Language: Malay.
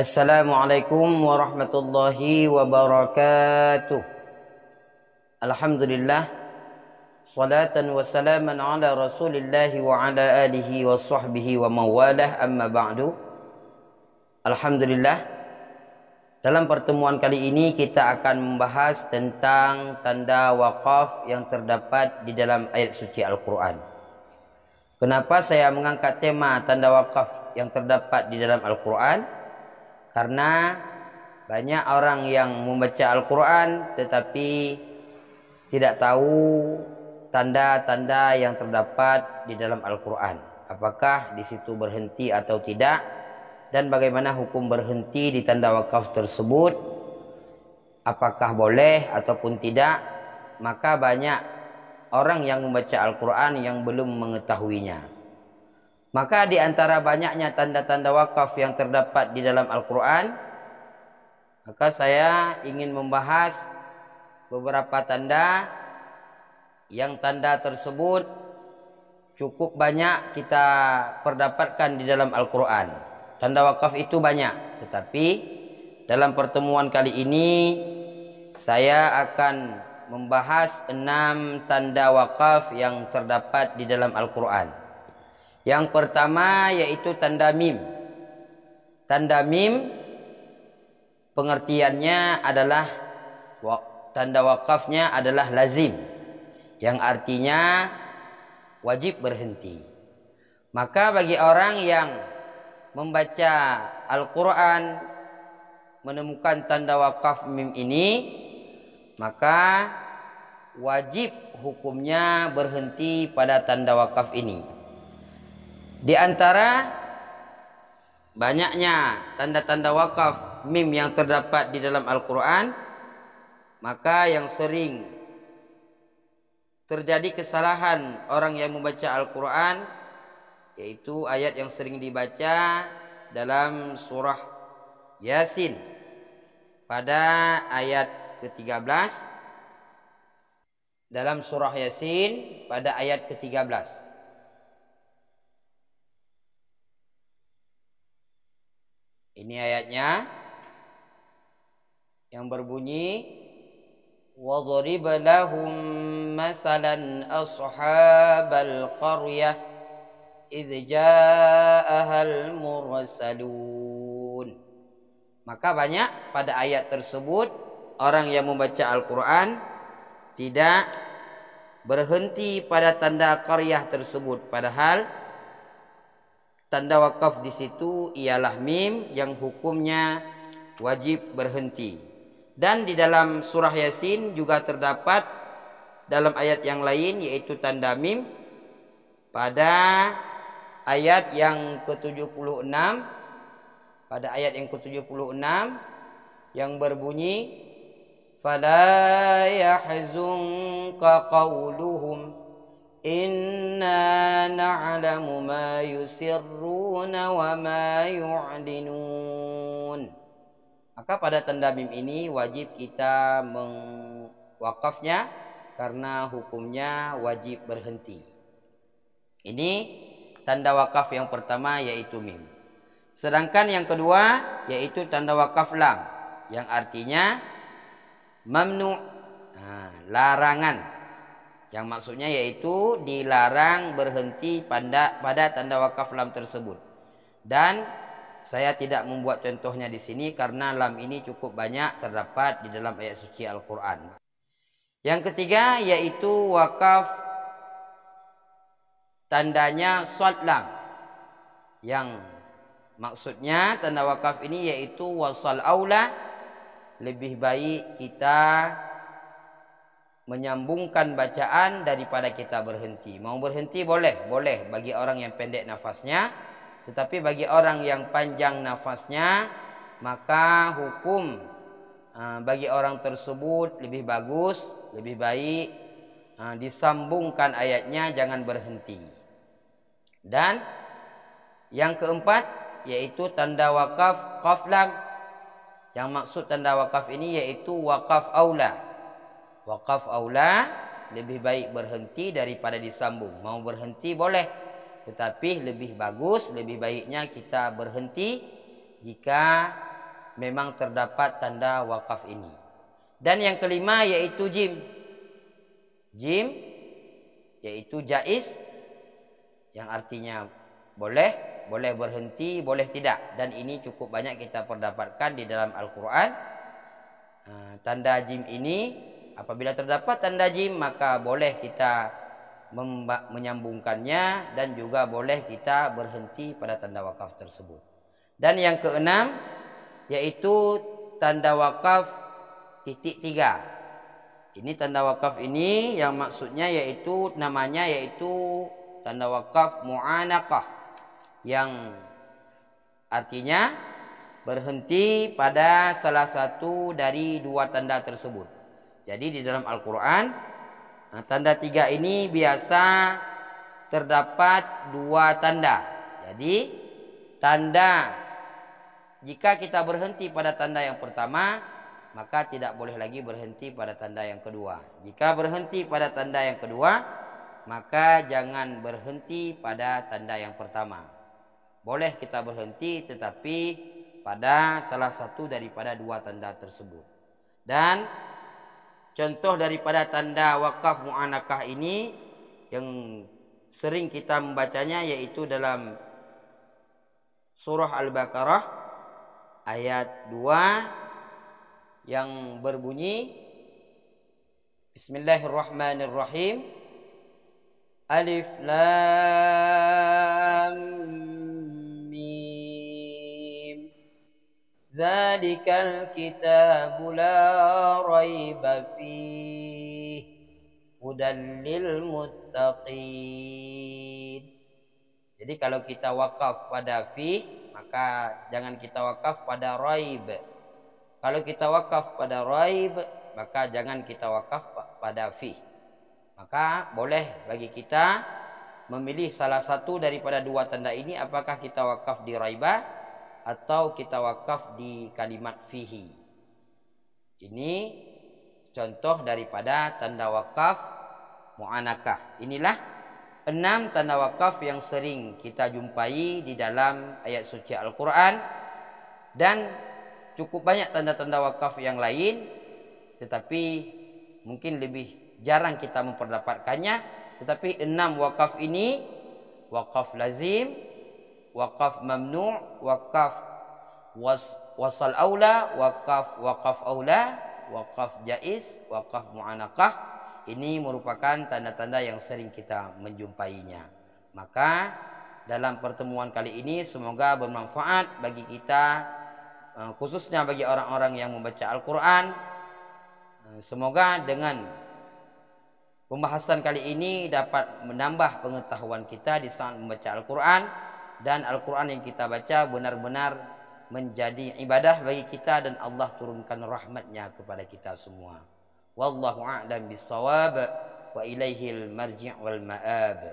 Assalamualaikum warahmatullahi wabarakatuh. Alhamdulillah, salatan wa salaman ala rasulillahi wa ala alihi wa sahbihi wa mawalah, amma ba'du. Alhamdulillah, dalam pertemuan kali ini kita akan membahas tentang tanda wakaf yang terdapat di dalam ayat suci Al-Quran. Kenapa saya mengangkat tema tanda wakaf yang terdapat di dalam Al-Quran? Karena banyak orang yang membaca Al-Quran tetapi tidak tahu tanda-tanda yang terdapat di dalam Al-Quran. Apakah di situ berhenti atau tidak, dan bagaimana hukum berhenti di tanda wakaf tersebut, apakah boleh ataupun tidak. Maka banyak orang yang membaca Al-Quran yang belum mengetahuinya. Maka di antara banyaknya tanda-tanda wakaf yang terdapat di dalam Al-Quran, maka saya ingin membahas beberapa tanda yang tanda tersebut cukup banyak kita perdapatkan di dalam Al-Quran. Tanda wakaf itu banyak, tetapi dalam pertemuan kali ini saya akan membahas 6 tanda wakaf yang terdapat di dalam Al-Quran. Yang pertama yaitu tanda mim. Tanda mim pengertiannya adalah tanda wakafnya adalah lazim, yang artinya wajib berhenti. Maka bagi orang yang membaca Al-Quran menemukan tanda wakaf mim ini, maka wajib hukumnya berhenti pada tanda wakaf ini. Di antara banyaknya tanda-tanda wakaf mim yang terdapat di dalam Al-Quran, maka yang sering terjadi kesalahan orang yang membaca Al-Quran yaitu ayat yang sering dibaca dalam surah Yasin pada ayat ke-13. Dalam surah Yasin pada ayat ke-13. Ini ayatnya yang berbunyi وَضَرِبَ لَهُمْ مَثَلًا أَصْحَابَ الْقَرْيَةِ إِذْ جَاءَهَا الْمُرْسَلُونَ. Maka banyak pada ayat tersebut orang yang membaca Al-Quran tidak berhenti pada tanda qaryah tersebut, padahal tanda wakaf di situ ialah mim yang hukumnya wajib berhenti. Dan di dalam surah Yasin juga terdapat dalam ayat yang lain yaitu tanda mim pada ayat yang ke-76. Pada ayat yang ke-76 yang berbunyi فَلَا يَحْزُنْكَ قَوْلُهُمْ Inna na'lamu ma yusirruna wa ma yu'linun. Maka pada tanda mim ini wajib kita mewakafnya karena hukumnya wajib berhenti. Ini tanda wakaf yang pertama yaitu mim. Sedangkan yang kedua yaitu tanda wakaf lam, yang artinya mamnu, larangan. Yang maksudnya yaitu dilarang berhenti pada tanda wakaf lam tersebut. Dan saya tidak membuat contohnya di sini karena lam ini cukup banyak terdapat di dalam ayat suci Al-Quran. Yang ketiga yaitu wakaf tandanya shad lam, yang maksudnya tanda wakaf ini yaitu wasal aula, lebih baik kita menyambungkan bacaan daripada kita berhenti. Mau berhenti boleh bagi orang yang pendek nafasnya, tetapi bagi orang yang panjang nafasnya, maka hukum bagi orang tersebut lebih bagus, lebih baik disambungkan ayatnya, jangan berhenti. Dan yang keempat yaitu tanda wakaf qaf lam. Yang maksud tanda wakaf ini yaitu wakaf aula. Wakaf aula lebih baik berhenti daripada disambung. Mau berhenti boleh, tetapi lebih bagus, lebih baiknya kita berhenti jika memang terdapat tanda wakaf ini. Dan yang kelima yaitu jim. Jim yaitu jaiz, yang artinya boleh berhenti, boleh tidak. Dan ini cukup banyak kita perdapatkan di dalam Al-Quran. Tanda jim ini, apabila terdapat tanda jim, maka boleh kita menyambungkannya dan juga boleh kita berhenti pada tanda wakaf tersebut. Dan yang keenam yaitu tanda wakaf titik 3. Ini tanda wakaf ini yang maksudnya yaitu namanya yaitu tanda wakaf mu'anaqah, yang artinya berhenti pada salah satu dari dua tanda tersebut. Jadi di dalam Al-Quran tanda 3 ini biasa terdapat dua tanda. Jadi tanda, jika kita berhenti pada tanda yang pertama, maka tidak boleh lagi berhenti pada tanda yang kedua. Jika berhenti pada tanda yang kedua, maka jangan berhenti pada tanda yang pertama. Boleh kita berhenti tetapi pada salah satu daripada dua tanda tersebut. Dan contoh daripada tanda wakaf mu'anakah ini yang sering kita membacanya yaitu dalam surah Al-Baqarah ayat 2 yang berbunyi Bismillahirrahmanirrahim. Alif Lam Mim. Dzalikal kitabu la raiba fihi hudan lil muttaqin. Jadi kalau kita wakaf pada fi, maka jangan kita wakaf pada raib. Kalau kita wakaf pada raib, maka jangan kita wakaf pada fi. Maka boleh bagi kita memilih salah satu daripada dua tanda ini, apakah kita wakaf di raibah atau kita wakaf di kalimat fihi. Ini contoh daripada tanda wakaf mu'anakah. Inilah 6 tanda wakaf yang sering kita jumpai di dalam ayat suci Al-Quran. Dan cukup banyak tanda-tanda wakaf yang lain, tetapi mungkin lebih jarang kita memperdapatkannya. Tetapi 6 wakaf ini, wakaf lazim, wakaf mamnu', wakaf wasal aula, wakaf aula, wakaf jaiz, wakaf mu'anaqah, ini merupakan tanda-tanda yang sering kita menjumpainya. Maka dalam pertemuan kali ini semoga bermanfaat bagi kita, khususnya bagi orang-orang yang membaca Al-Quran. Semoga dengan pembahasan kali ini dapat menambah pengetahuan kita di saat membaca Al-Quran, dan Al-Quran yang kita baca benar-benar menjadi ibadah bagi kita dan Allah turunkan rahmatnya kepada kita semua. Wallahu a'lam bissawab wa ilaihil marji' wal ma'ab.